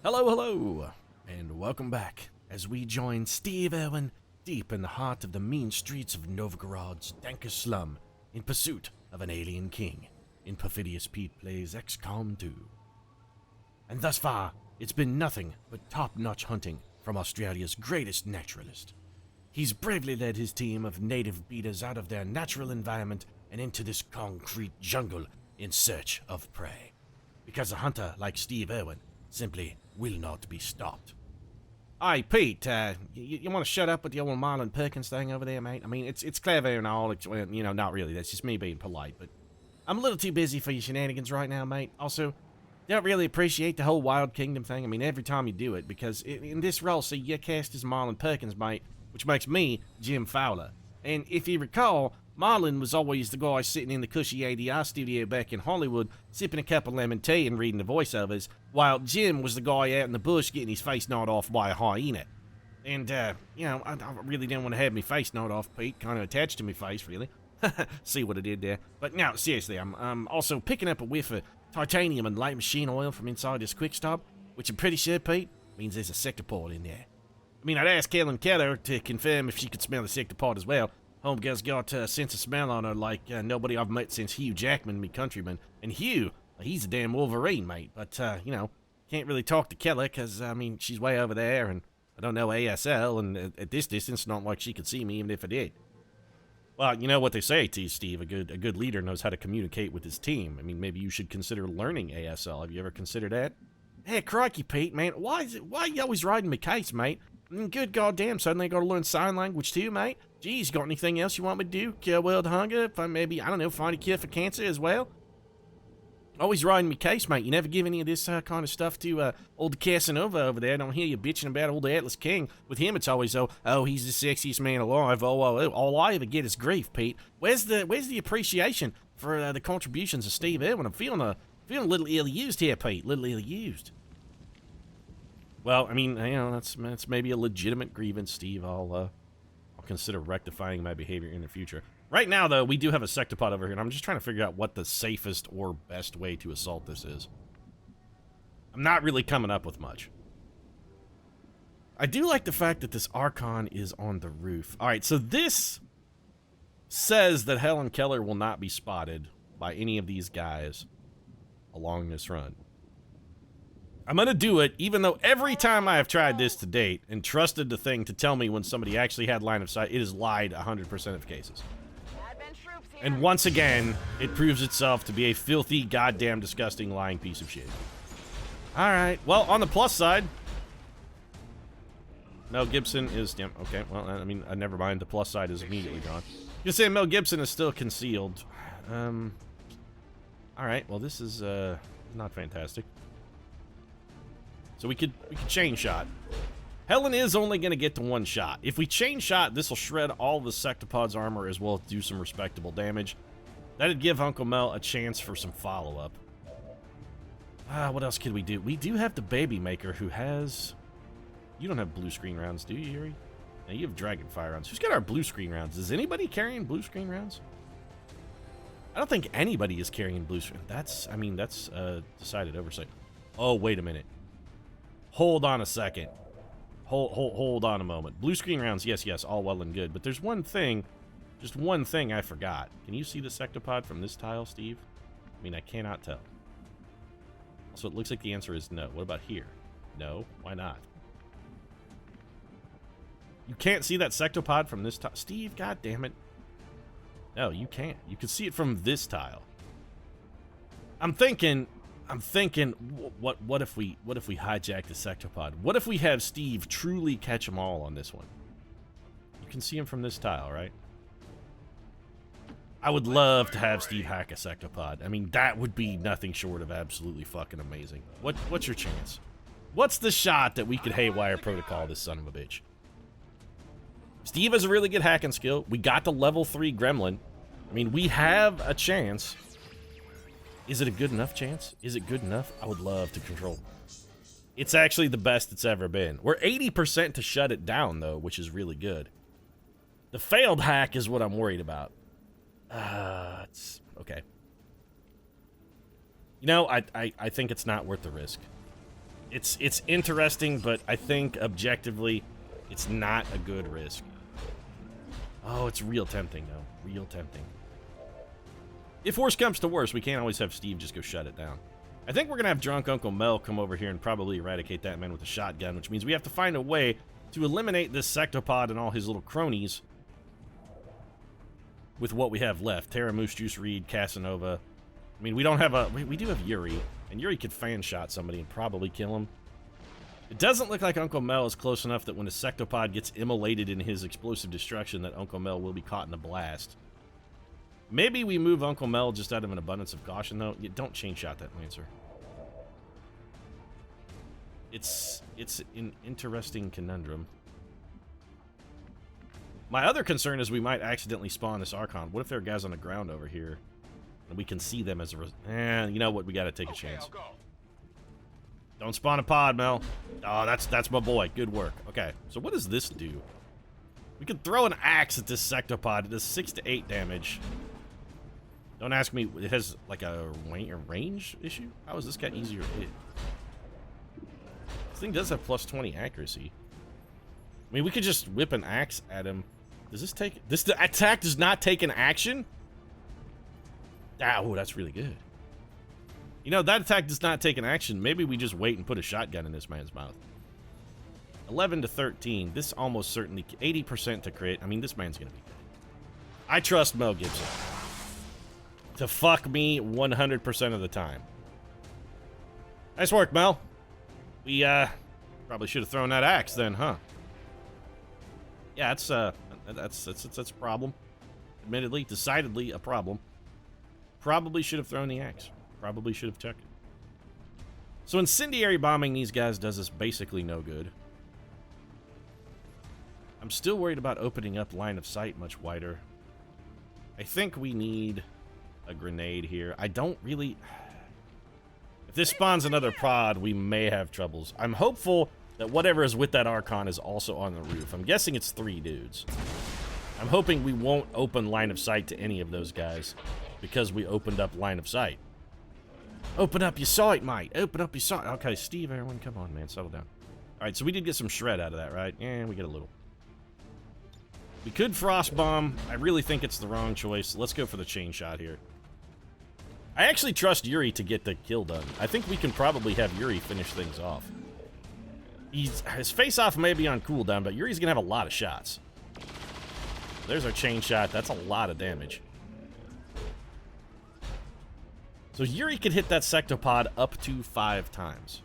Hello, hello, and welcome back as we join Steve Irwin deep in the heart of the mean streets of Novgorod's dankest slum in pursuit of an alien king in Perfidious Pete Plays XCOM 2. And thus far, it's been nothing but top-notch hunting from Australia's greatest naturalist. He's bravely led his team of native beaters out of their natural environment and into this concrete jungle in search of prey. Because a hunter like Steve Irwin simply will not be stopped. Aye, Pete, you want to shut up with the old Marlon Perkins thing over there, mate? I mean, it's clever and all, not really, that's just me being polite, but I'm a little too busy for your shenanigans right now, mate. Also, don't really appreciate the whole Wild Kingdom thing, I mean, every time you do it, because in this role, see, you're cast as Marlon Perkins, mate, which makes me Jim Fowler. And if you recall, Marlon was always the guy sitting in the cushy ADR studio back in Hollywood, sipping a cup of lemon tea and reading the voiceovers, while Jim was the guy out in the bush getting his face gnawed off by a hyena. And, I really didn't want to have my face gnawed off, Pete, kind of attached to my face, really. See what I did there. But now, seriously, I'm also picking up a whiff of titanium and light machine oil from inside this quick stop, which I'm pretty sure, Pete, means there's a sectopod in there. I mean, I'd asked Helen Keller to confirm if she could smell the sectopod as well. Homegirl's got a sense of smell on her like nobody I've met since Hugh Jackman, me countryman. And Hugh, he's a damn Wolverine, mate. But, can't really talk to Keller because, she's way over there and I don't know ASL. And at this distance, not like she could see me even if I did. Well, you know what they say, T. Steve, a good leader knows how to communicate with his team. I mean, maybe you should consider learning ASL. Have you ever considered that? Hey, crikey, Pete, man. Why are you always riding my case, mate? Good goddamn, suddenly I gotta learn sign language too, mate. Geez, got anything else you want me to do? Cure world hunger? Find a cure for cancer as well? Always riding me case, mate. You never give any of this kind of stuff to old Casanova over there. I don't hear you bitching about old Atlas King. With him, it's always, oh, he's the sexiest man alive. All I ever get is grief, Pete. Where's the appreciation for the contributions of Steve Irwin? I'm feeling a little ill-used here, Pete. Little ill-used. Well, I mean, that's maybe a legitimate grievance, Steve. I'll consider rectifying my behavior in the future. Right now, though, we do have a sectopod over here, and I'm just trying to figure out what the safest or best way to assault this is. I'm not really coming up with much. I do like the fact that this Archon is on the roof. All right, so this says that Helen Keller will not be spotted by any of these guys along this run. I'm gonna do it, even though every time I have tried this to date and trusted the thing to tell me when somebody actually had line of sight, it has lied 100% of cases. And once again, it proves itself to be a filthy, goddamn, disgusting, lying piece of shit. Alright, well, on the plus side, Mel Gibson is, okay, well, never mind, the plus side is immediately gone. You're saying Mel Gibson is still concealed. Alright, well, this is, not fantastic. So we could chain shot. Helen is only going to get to one shot. If we chain shot, this will shred all the sectopod's armor as well as do some respectable damage. That'd give Uncle Mel a chance for some follow-up. What else could we do? We do have the Baby Maker who has... You don't have blue screen rounds, do you, Yuri? No, you have Dragonfire rounds. Who's got our blue screen rounds? Is anybody carrying blue screen rounds? I don't think anybody is carrying blue screen. That's decided oversight. Oh, wait a minute. Hold on a second. Hold on a moment. Blue screen rounds, yes, all well and good. But there's one thing, just one thing I forgot. Can you see the sectopod from this tile, Steve? I mean, I cannot tell. So it looks like the answer is no. What about here? No? Why not? You can't see that sectopod from this tile? Steve, god damn it. No, you can't. You can see it from this tile. I'm thinking, what if we hijack the sectopod? What if we have Steve truly catch them all on this one? You can see him from this tile, right? I would love to have Steve hack a sectopod. I mean, that would be nothing short of absolutely fucking amazing. What's your chance? What's the shot that we could haywire protocol this son of a bitch? Steve has a really good hacking skill. We got the level 3 gremlin. I mean, we have a chance. Is it a good enough chance? Is it good enough? I would love to control. It's actually the best it's ever been. We're 80% to shut it down, though, which is really good. The failed hack is what I'm worried about. It's okay. You know, I think it's not worth the risk. It's interesting, but I think objectively, it's not a good risk. Oh, it's real tempting, though. Real tempting. If worse comes to worse, we can't always have Steve just go shut it down. I think we're going to have drunk Uncle Mel come over here and probably eradicate that man with a shotgun, which means we have to find a way to eliminate this Sectopod and all his little cronies with what we have left. Terra, Moose Juice, Reed, Casanova. I mean, we don't have a... We do have Yuri, and Yuri could fan shot somebody and probably kill him. It doesn't look like Uncle Mel is close enough that when a Sectopod gets immolated in his explosive destruction that Uncle Mel will be caught in a blast. Maybe we move Uncle Mel just out of an abundance of caution, though. You don't chain shot that Lancer. It's an interesting conundrum. My other concern is we might accidentally spawn this Archon. What if there are guys on the ground over here and we can see them as a... you know what? We gotta take a chance. Don't spawn a pod, Mel. Oh, that's my boy. Good work. Okay, so what does this do? We can throw an axe at this Sectopod. It does 6 to 8 damage. Don't ask me. It has like a range issue? How is this guy easier to hit? This thing does have plus 20 accuracy. I mean, we could just whip an axe at him. Does this take... The attack does not take an action? Ah, oh, that's really good. You know, that attack does not take an action. Maybe we just wait and put a shotgun in this man's mouth. 11 to 13. This almost certainly... 80% to crit. I mean, this man's gonna be good. I trust Mel Gibson to fuck me 100% of the time. Nice work, Mel. We, probably should have thrown that axe then, huh? Yeah, that's a problem. Admittedly, decidedly a problem. Probably should have thrown the axe. Probably should have checked it. So incendiary bombing these guys does us basically no good. I'm still worried about opening up line of sight much wider. I think we need a grenade here. I don't really... If this spawns another pod, we may have troubles. I'm hopeful that whatever is with that Archon is also on the roof. I'm guessing it's 3 dudes. I'm hoping we won't open line of sight to any of those guys because we opened up line of sight. Open up your sight, mate. Open up your sight. Okay, Steve Irwin, come on, man. Settle down. All right, so we did get some shred out of that, right? Yeah, we get a little. We could frost bomb. I really think it's the wrong choice. Let's go for the chain shot here. I actually trust Yuri to get the kill done. I think we can probably have Yuri finish things off. His face-off may be on cooldown, but Yuri's gonna have a lot of shots. There's our chain shot. That's a lot of damage. So Yuri could hit that Sectopod up to 5 times.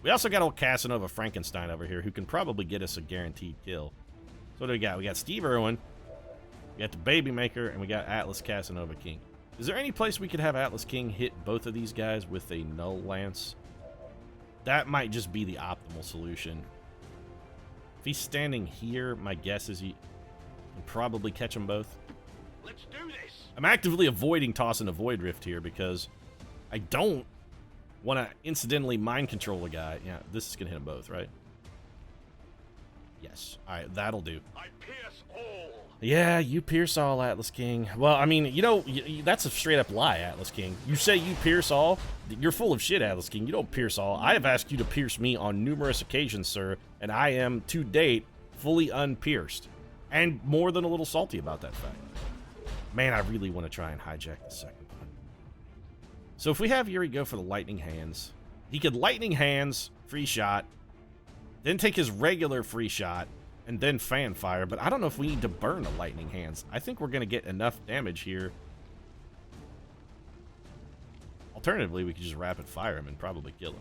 We also got old Casanova Frankenstein over here who can probably get us a guaranteed kill. So what do we got? We got Steve Irwin, we got the Baby Maker, and we got Atlas Casanova King. Is there any place we could have Atlas King hit both of these guys with a Null Lance? That might just be the optimal solution. If he's standing here, my guess is he can probably catch them both. Let's do this. I'm actively avoiding tossing a Void Rift here because I don't want to incidentally mind control a guy. Yeah, this is going to hit them both, right? Yes. All right, that'll do. I pierce all. Yeah, you pierce all, Atlas King. Well, I mean, you know, that's a straight up lie, Atlas King. You say you pierce all? You're full of shit, Atlas King. You don't pierce all. I have asked you to pierce me on numerous occasions, sir, and I am, to date, fully unpierced. And more than a little salty about that fact. Man, I really want to try and hijack the second one. So if we have Yuri go for the Lightning Hands, he could Lightning Hands, free shot, then take his regular free shot, and then fan fire, but I don't know if we need to burn a Lightning Hands. I think we're going to get enough damage here. Alternatively, we could just rapid fire him and probably kill him.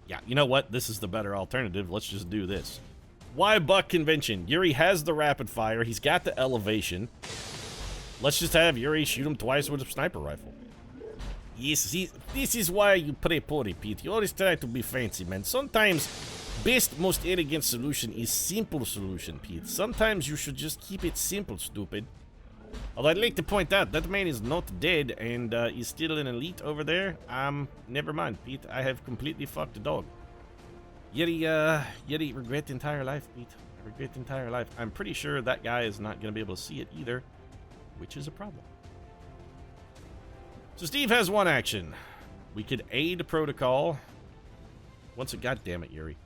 Yeah, you know what? This is the better alternative. Let's just do this. Why Buck Convention? Yuri has the rapid fire. He's got the elevation. Let's just have Yuri shoot him twice with a sniper rifle. Yes, this is why you play poorly, Pete. You always try to be fancy, man. Sometimes best, most elegant solution is simple solution, Pete. Sometimes you should just keep it simple, stupid. Although I'd like to point out, that man is not dead and is still an elite over there. Never mind, Pete. I have completely fucked the dog. Yeti regret entire life, Pete. Regret entire life. I'm pretty sure that guy is not going to be able to see it either, which is a problem. So Steve has one action. We could aid protocol. Once it, God damn it, Yuri.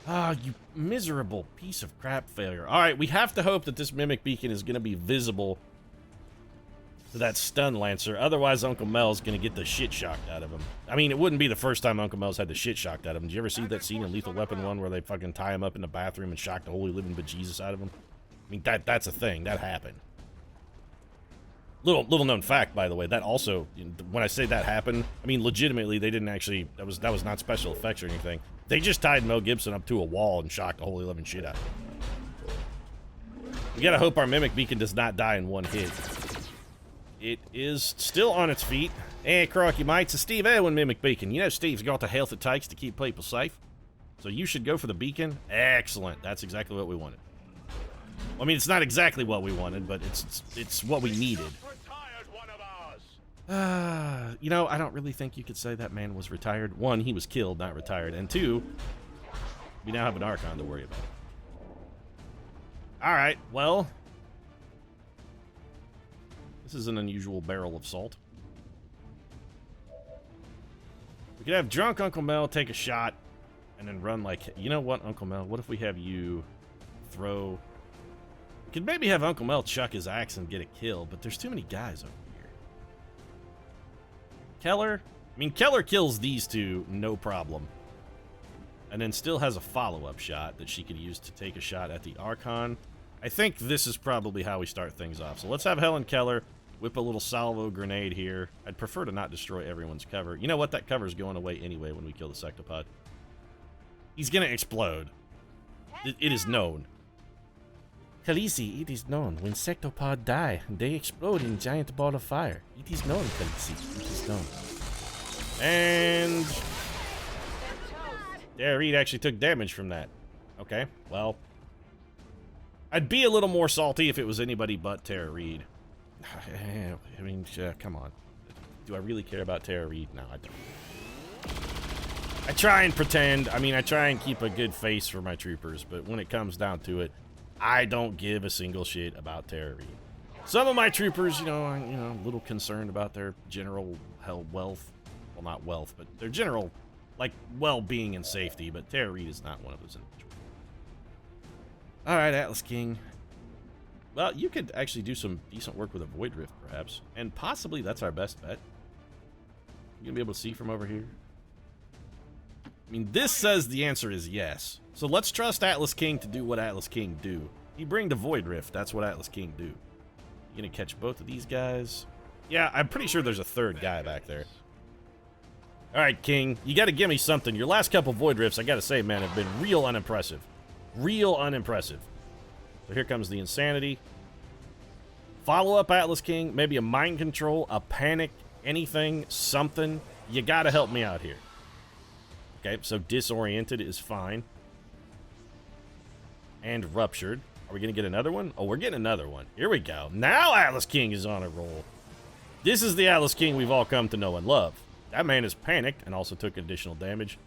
Ah, you miserable piece of crap failure. All right, we have to hope that this mimic beacon is going to be visible to that stun lancer. Otherwise, Uncle Mel's going to get the shit shocked out of him. I mean, it wouldn't be the first time Uncle Mel's had the shit shocked out of him. Did you ever see that scene in Lethal Weapon 1 where they fucking tie him up in the bathroom and shock the holy living bejesus out of him? I mean, that's a thing. That happened. Little known fact, by the way, that also, when I say that happened, I mean, legitimately, they didn't actually, that was not special effects or anything. They just tied Mel Gibson up to a wall and shocked the holy living shit out of him. We gotta hope our mimic beacon does not die in one hit. It is still on its feet. Hey, crocky mates, it's Steve Irwin mimic beacon. You know Steve's got the health it takes to keep people safe. So you should go for the beacon. Excellent. That's exactly what we wanted. I mean, it's not exactly what we wanted, but it's what we needed. You know, I don't really think you could say that man was retired. One, he was killed, not retired. And two, we now have an Archon to worry about. Alright, well, this is an unusual barrel of salt. We could have drunk Uncle Mel take a shot and then run like, you know what, Uncle Mel, what if we have you throw... We could maybe have Uncle Mel chuck his axe and get a kill, but there's too many guys over here. Keller? I mean, Keller kills these two, no problem. And then still has a follow-up shot that she could use to take a shot at the Archon. I think this is probably how we start things off. So let's have Helen Keller whip a little salvo grenade here. I'd prefer to not destroy everyone's cover. You know what? That cover's going away anyway when we kill the Sectopod. He's gonna explode. It is known. Khaleesi, it is known. When Sectopod die, they explode in giant ball of fire. It is known, Khaleesi. It is known. And... Tara Reid actually took damage from that. Okay, well... I'd be a little more salty if it was anybody but Tara Reid. I mean, come on. Do I really care about Tara Reid? No, I don't. I try and pretend. I mean, I try and keep a good face for my troopers, but when it comes down to it, I don't give a single shit about Tara Reid. Some of my troopers, you know, a little concerned about their general wealth. Well, not wealth, but their general, like, well-being and safety, but Tara Reid is not one of those individuals. Alright, Atlas King. Well, you could actually do some decent work with a Void Rift, perhaps. And possibly that's our best bet. You gonna be able to see from over here? I mean, this says the answer is yes. So let's trust Atlas King to do what Atlas King do. He bring the Void Rift. That's what Atlas King do. You gonna catch both of these guys? Yeah, I'm pretty sure there's a third guy back there. Alright, King. You gotta give me something. Your last couple Void Rifts, I gotta say, man, have been real unimpressive. Real unimpressive. So here comes the insanity. Follow up Atlas King. Maybe a mind control, a panic, anything, something. You gotta help me out here. Okay, so disoriented is fine. And ruptured. Are we gonna get another one? Oh, we're getting another one. Here we go. Now Atlas King is on a roll. This is the Atlas King we've all come to know and love. That man is panicked and also took additional damage.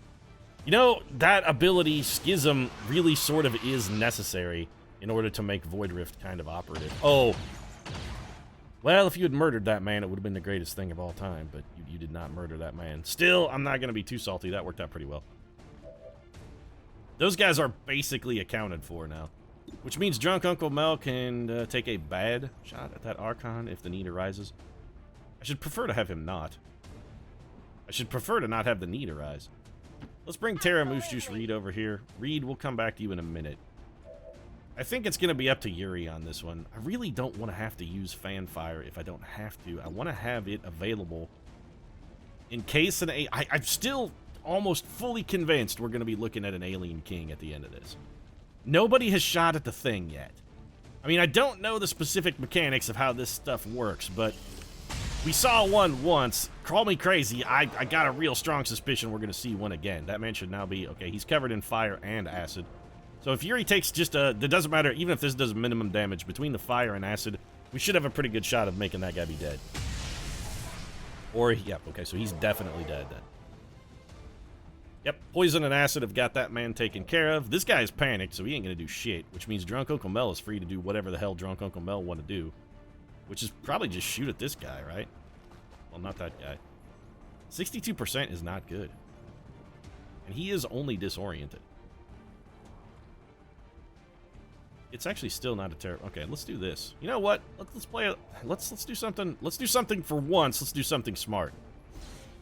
You know, that ability, Schism, really sort of is necessary in order to make Void Rift kind of operative. Oh. Well, if you had murdered that man, it would have been the greatest thing of all time, but you did not murder that man. Still, I'm not going to be too salty. That worked out pretty well. Those guys are basically accounted for now, which means Drunk Uncle Mel can take a bad shot at that Archon if the need arises. I should prefer to have him not. I should prefer to not have the need arise. Let's bring Tara Moose Juice Reed over here. Reed, we'll come back to you in a minute. I think it's going to be up to Yuri on this one. I really don't want to have to use Fanfire if I don't have to. I want to have it available in case I'm still almost fully convinced we're going to be looking at an Alien King at the end of this. Nobody has shot at the thing yet. I mean, I don't know the specific mechanics of how this stuff works, but we saw one once. Call me crazy. I got a real strong suspicion we're going to see one again. That man should now be... Okay, he's covered in fire and acid. So if Yuri takes just a... It doesn't matter, even if this does minimum damage, between the fire and acid, we should have a pretty good shot of making that guy be dead. Or, yep, okay, so he's definitely dead then. Yep, poison and acid have got that man taken care of. This guy is panicked, so he ain't going to do shit, which means Drunk Uncle Mel is free to do whatever the hell Drunk Uncle Mel want to do. Which is probably just shoot at this guy, right? Well, not that guy. 62% is not good. And he is only disoriented. It's actually still not a terrible. Okay, let's do this. You know what? Let's play a. Let's do something. Let's do something for once. Let's do something smart.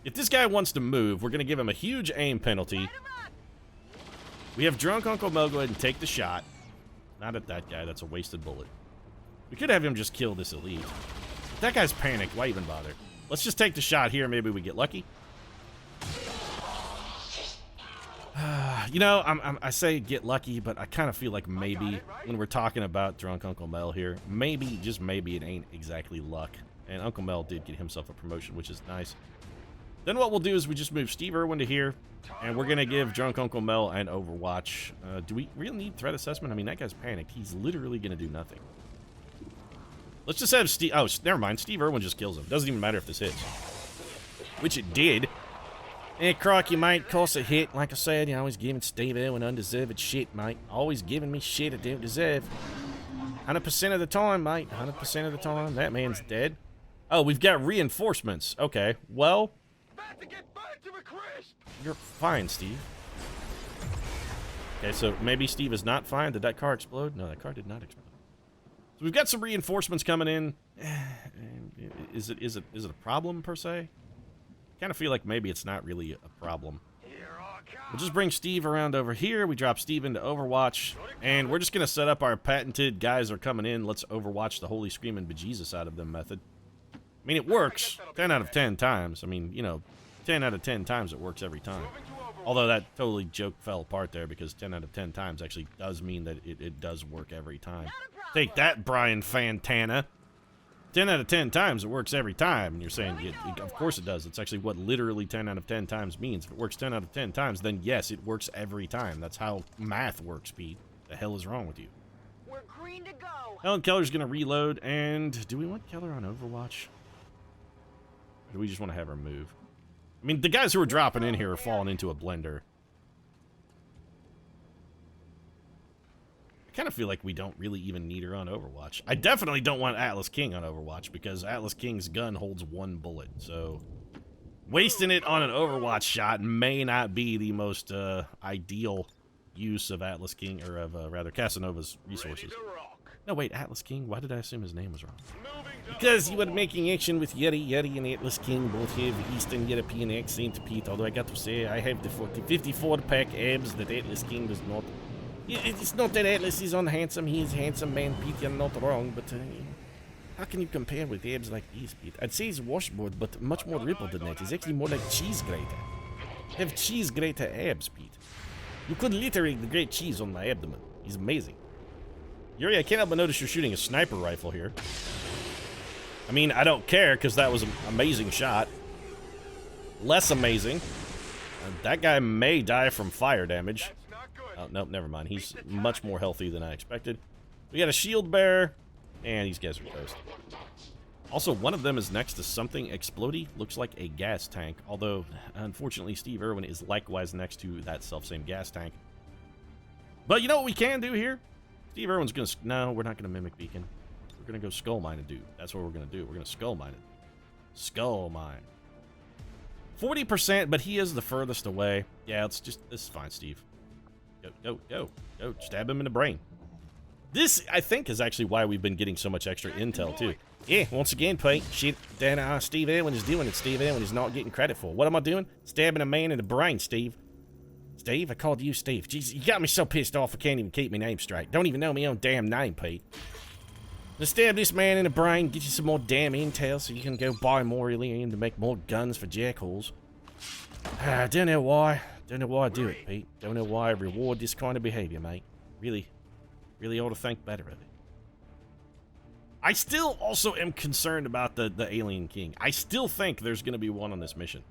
If this guy wants to move, we're gonna give him a huge aim penalty. We have drunk Uncle Mel go ahead and take the shot. Not at that guy. That's a wasted bullet. We could have him just kill this elite. If that guy's panicked. Why even bother? Let's just take the shot here. Maybe we get lucky. You know, I say get lucky, but I kind of feel like maybe when we're talking about drunk Uncle Mel here, maybe, just maybe, it ain't exactly luck. And Uncle Mel did get himself a promotion, which is nice. Then what we'll do is we just move Steve Irwin to here, and we're going to give drunk Uncle Mel an Overwatch. Do we really need threat assessment? I mean, that guy's panicked. He's literally going to do nothing. Let's just have Steve... Oh, never mind. Steve Irwin just kills him. Doesn't even matter if this hits. Which it did. Eh, Croc, you might cost a hit. Like I said, you're always giving Steve Irwin undeserved shit, mate. Always giving me shit I don't deserve. 100% of the time, mate. 100% of the time. That man's dead. Oh, we've got reinforcements. Okay, well... To get back to a crisp. You're fine, Steve. Okay, so maybe Steve is not fine. Did that car explode? No, that car did not explode. So we've got some reinforcements coming in. Is it a problem per se? Kind of feel like maybe it's not really a problem. We'll just bring Steve around over here. We drop Steve into Overwatch, and we're just gonna set up our patented guys are coming in. Let's Overwatch the holy screaming bejesus out of them method. I mean, it works 10 out of 10 times. I mean, you know, 10 out of 10 times it works every time. Although that totally joke fell apart there because 10 out of 10 times actually does mean that it does work every time. Take that, Brian Fantana. 10 out of 10 times it works every time. And you're saying, of course it does. It's actually what literally 10 out of 10 times means. If it works 10 out of 10 times, then yes, it works every time. That's how math works, Pete. The hell is wrong with you? We're green to go. Helen Keller's going to reload. And do we want Keller on Overwatch? Or do we just want to have her move? I mean, the guys who are dropping in here are falling into a blender. I kind of feel like we don't really even need her on Overwatch. I definitely don't want Atlas King on Overwatch because Atlas King's gun holds 1 bullet. So wasting it on an Overwatch shot may not be the most ideal use of Atlas King, or of rather Casanova's resources. No, wait, Atlas King? Why did I assume his name was wrong? Because you were making action with Yeti and Atlas King, both have Eastern European accent, Pete. Although I got to say, I have the 54-pack abs that Atlas King does not. It's not that Atlas is unhandsome. He is handsome, man, Pete. You're not wrong, but how can you compare with abs like these, Pete? I'd say he's washboard, but much more rippled than that. He's actually more like cheese grater. Have cheese grater abs, Pete. You could literally grate cheese on my abdomen. He's amazing. Yuri, I can't help but notice you're shooting a sniper rifle here. I mean, I don't care, because that was an amazing shot. Less amazing. That guy may die from fire damage. Oh, nope, never mind. He's much more healthy than I expected. We got a shield bearer, and these guys are toast. Also, one of them is next to something explodey. Looks like a gas tank, although, unfortunately, Steve Irwin is likewise next to that self-same gas tank. But you know what we can do here? Steve Irwin's gonna... No, we're not gonna mimic Beacon. We're gonna go skull mine a dude. That's what we're gonna do. We're gonna skull mine it. Skull mine. 40%, but he is the furthest away. Yeah, this is fine, Steve. Go. Stab him in the brain. This, I think, is actually why we've been getting so much extra intel, too. Yeah, once again, Pete, shit that Steve Irwin is doing, and Steve Irwin is not getting credit for. What am I doing? Stabbing a man in the brain, Steve. Steve? I called you Steve. Jeez, you got me so pissed off I can't even keep my name straight. Don't even know my own damn name, Pete. Let's stab this man in the brain, get you some more damn intel so you can go buy more helium to make more guns for jackals. I don't know why. Don't know why I do it, Pete. Don't know why I reward this kind of behavior, mate. Really ought to think better of it. I still also am concerned about the Alien King. I still think there's going to be one on this mission.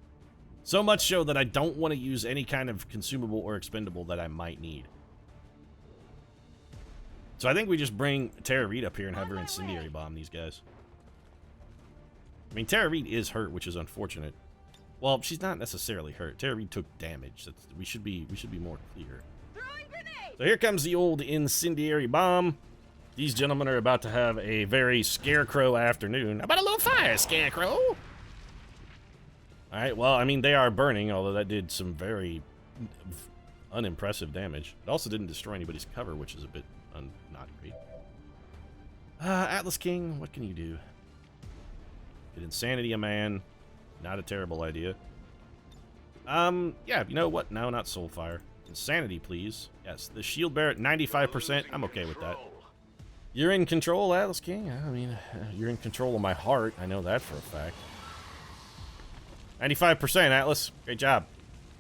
So much so that I don't want to use any kind of consumable or expendable that I might need. So I think we just bring Tara Reid up here and have her incendiary bomb these guys. I mean, Tara Reid is hurt, which is unfortunate. Well, she's not necessarily hurt. Tara Reid took damage. We should be more clear. So here comes the old incendiary bomb. These gentlemen are about to have a very scarecrow afternoon. How about a little fire, Scarecrow? Alright, well, I mean, they are burning, although that did some very unimpressive damage. It also didn't destroy anybody's cover, which is a bit not great. Atlas King, what can you do? Get Insanity a man. Not a terrible idea. Yeah, you know what? No, not Soulfire. Insanity, please. Yes, the shield bearer at 95%. I'm okay with that. You're in control, Atlas King? I mean, you're in control of my heart. I know that for a fact. 95%, Atlas. Great job.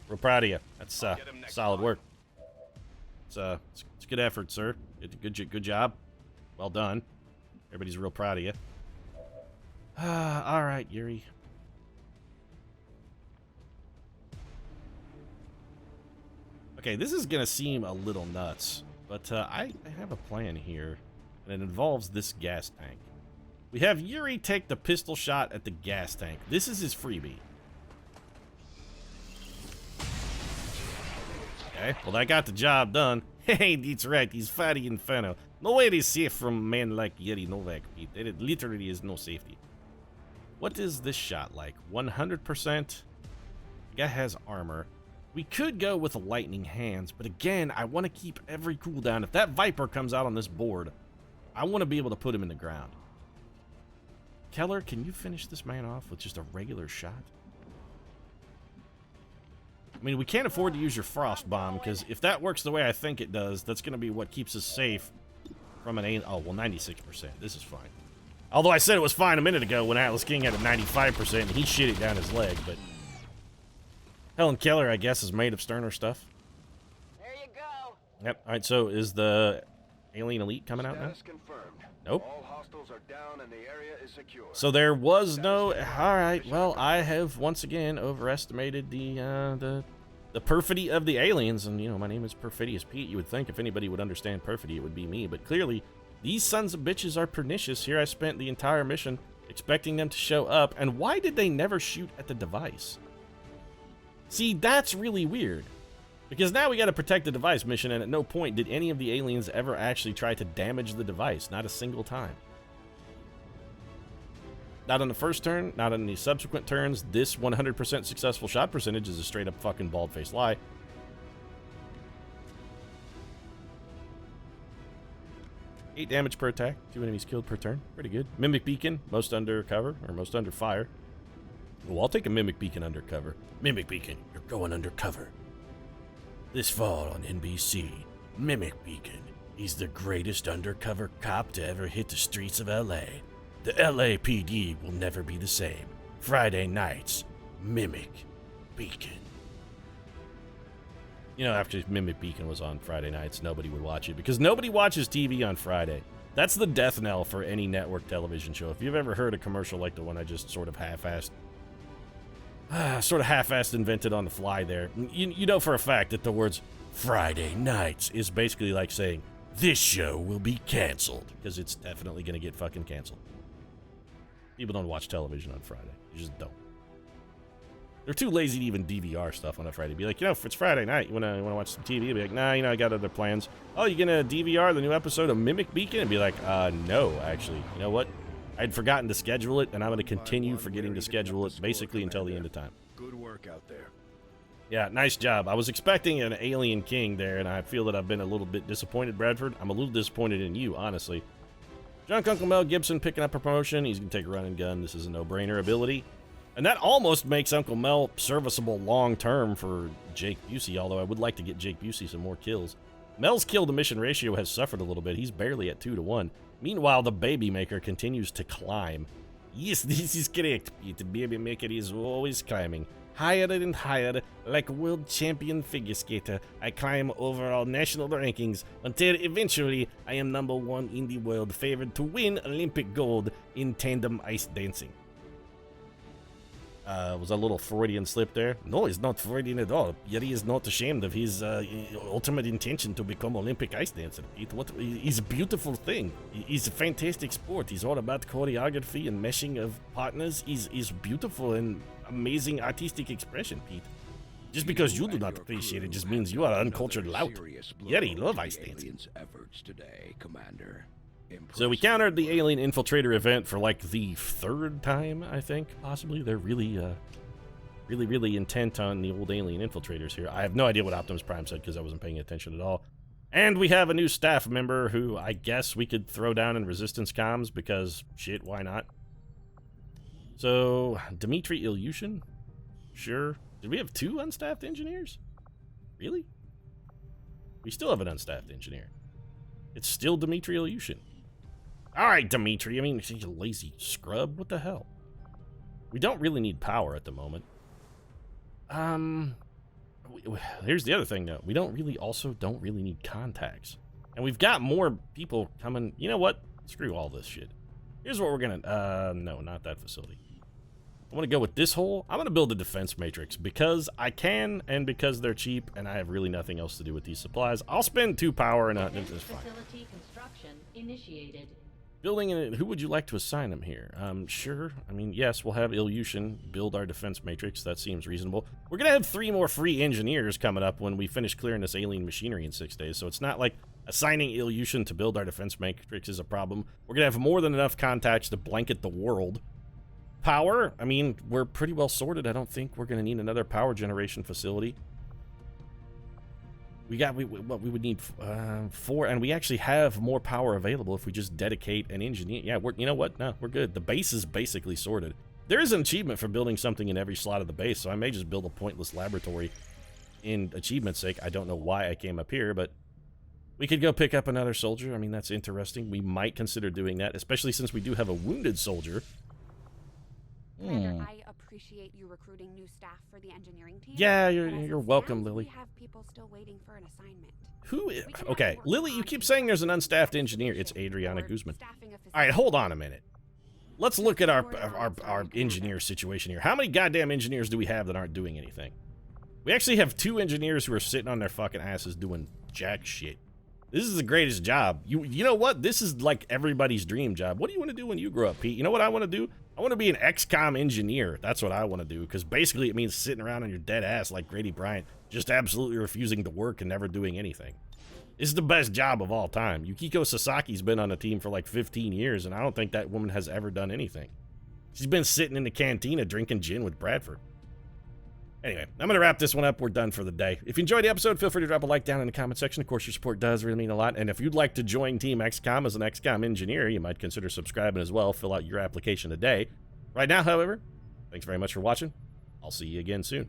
Real proud of you. That's solid work. It's good effort, sir. Good job. Well done. Everybody's real proud of you. All right, Yuri. Okay, this is gonna seem a little nuts, but I have a plan here, and it involves this gas tank. We have Yuri take the pistol shot at the gas tank. This is his freebie. Okay, well that got the job done. Hey, that's right, he's Fatty Inferno. No way is safe from a man like Yuri Novak, Pete. There literally is no safety. What is this shot like? 100%? The guy has armor. We could go with lightning hands, but again, I want to keep every cooldown. If that Viper comes out on this board, I want to be able to put him in the ground. Keller, can you finish this man off with just a regular shot? I mean, we can't afford to use your Frost Bomb, because if that works the way I think it does, that's going to be what keeps us safe from an A. Oh, well, 96%. This is fine. Although I said it was fine a minute ago when Atlas King had a 95% and he shit it down his leg, but Helen Keller, I guess, is made of sterner stuff. There you go. Yep. All right, so is the Alien Elite coming out now? Confirmed. Nope. All hostiles are down and the area is secure. So there was no... All right, well, I have once again overestimated the perfidy of the aliens, and, you know, my name is Perfidious Pete. You would think if anybody would understand perfidy, it would be me, but clearly, these sons of bitches are pernicious. Here I spent the entire mission expecting them to show up, and why did they never shoot at the device? See, that's really weird. Because now we gotta protect the device mission, and at no point did any of the aliens ever actually try to damage the device. Not a single time. Not on the first turn, not on the subsequent turns. This 100% successful shot percentage is a straight up fucking bald-faced lie. Eight damage per attack, 2 enemies killed per turn. Pretty good. Mimic Beacon, most under cover, or most under fire. Well, I'll take a Mimic Beacon undercover. Mimic Beacon, you're going undercover. This fall on NBC, Mimic Beacon. He's the greatest undercover cop to ever hit the streets of LA. The LAPD will never be the same. Friday nights, Mimic Beacon. You know, after Mimic Beacon was on Friday nights, nobody would watch it because nobody watches TV on Friday. That's the death knell for any network television show. If you've ever heard a commercial like the one I just sort of half-assed invented on the fly there, you know for a fact that the words Friday nights is basically like saying, this show will be canceled, because it's definitely going to get fucking canceled. People don't watch television on Friday. You just don't. They're too lazy to even DVR stuff on a Friday. Be like, you know, if it's Friday night, you wanna watch some TV? Be like, nah, you know, I got other plans. Oh, you gonna DVR the new episode of Mimic Beacon? And be like, no, actually. You know what? I'd forgotten to schedule it, and I'm gonna continue forgetting to schedule it basically until the end of time. Good work out there. Yeah, nice job. I was expecting an Alien King there, and I feel that I've been a little bit disappointed, Bradford. I'm a little disappointed in you, honestly. Drunk Uncle Mel Gibson picking up a promotion. He's gonna take a run and gun. This is a no-brainer ability. And that almost makes Uncle Mel serviceable long-term for Jake Busey, although I would like to get Jake Busey some more kills. Mel's kill-to-mission ratio has suffered a little bit. He's barely at 2-to-1. Meanwhile, the Baby Maker continues to climb. Yes, this is correct, Pete. The Baby Maker is always climbing. Higher and higher, like a world champion figure skater. I climb overall national rankings until eventually I am #1 in the world, favored to win Olympic gold in tandem ice dancing. Was that a little Freudian slip there? No, it's not Freudian at all. Yeti is not ashamed of his ultimate intention to become Olympic ice dancer. It's a beautiful thing. It's a fantastic sport. It's all about choreography and meshing of partners. It's beautiful and amazing artistic expression, Pete. Just because you do not appreciate it just means you are an uncultured lout. Yeti love ice dancing. Efforts today, Commander. So we countered the Alien Infiltrator event for like the 3rd time, I think, possibly. They're really really, really intent on the old alien infiltrators here. I have no idea what Optimus Prime said because I wasn't paying attention at all. And we have a new staff member who I guess we could throw down in resistance comms because, shit, why not? So, Dmitry Ilyushin? Sure. Did we have 2 unstaffed engineers? Really? We still have an unstaffed engineer. It's still Dmitry Ilyushin. Alright, Dmitry. I mean, you lazy scrub. What the hell? We don't really need power at the moment. Here's the other thing, though. We don't really need contacts. And we've got more people coming. You know what? Screw all this shit. Here's what we're gonna... no, not that facility. I want to go with this hole. I'm going to build a defense matrix because I can and because they're cheap and I have really nothing else to do with these supplies. I'll spend 2 power and it's fine. Facility construction initiated. Building it. Who would you like to assign them here? Sure. I mean, yes, we'll have Ilyushin build our defense matrix. That seems reasonable. We're going to have 3 more free engineers coming up when we finish clearing this alien machinery in 6 days. So it's not like assigning Ilyushin to build our defense matrix is a problem. We're going to have more than enough contacts to blanket the world. Power, I mean, we're pretty well sorted. I don't think we're going to need another power generation facility. We would need 4, and we actually have more power available if we just dedicate an engineer. Yeah, you know what? No, we're good. The base is basically sorted. There is an achievement for building something in every slot of the base, so I may just build a pointless laboratory in achievement's sake. I don't know why I came up here, but we could go pick up another soldier. I mean, that's interesting. We might consider doing that, especially since we do have a wounded soldier. Commander, I appreciate you recruiting new staff for the engineering team. Yeah, you're welcome, Lily. We have people still waiting for an assignment. Who is... Okay, Lily, you keep saying there's an unstaffed engineer. It's Adriana Guzman. All right, hold on a minute. Let's look at our engineer situation here. How many goddamn engineers do we have that aren't doing anything? We actually have 2 engineers who are sitting on their fucking asses doing jack shit. This is the greatest job. You know what? This is like everybody's dream job. What do you want to do when you grow up, Pete? You know what I want to do? I want to be an XCOM engineer. That's what I want to do, because basically it means sitting around on your dead ass like Grady Bryant, just absolutely refusing to work and never doing anything. This is the best job of all time. Yukiko Sasaki's been on the team for like 15 years, and I don't think that woman has ever done anything. She's been sitting in the cantina drinking gin with Bradford. Anyway, I'm going to wrap this one up. We're done for the day. If you enjoyed the episode, feel free to drop a like down in the comment section. Of course, your support does really mean a lot. And if you'd like to join Team XCOM as an XCOM engineer, you might consider subscribing as well. Fill out your application today. Right now, however, thanks very much for watching. I'll see you again soon.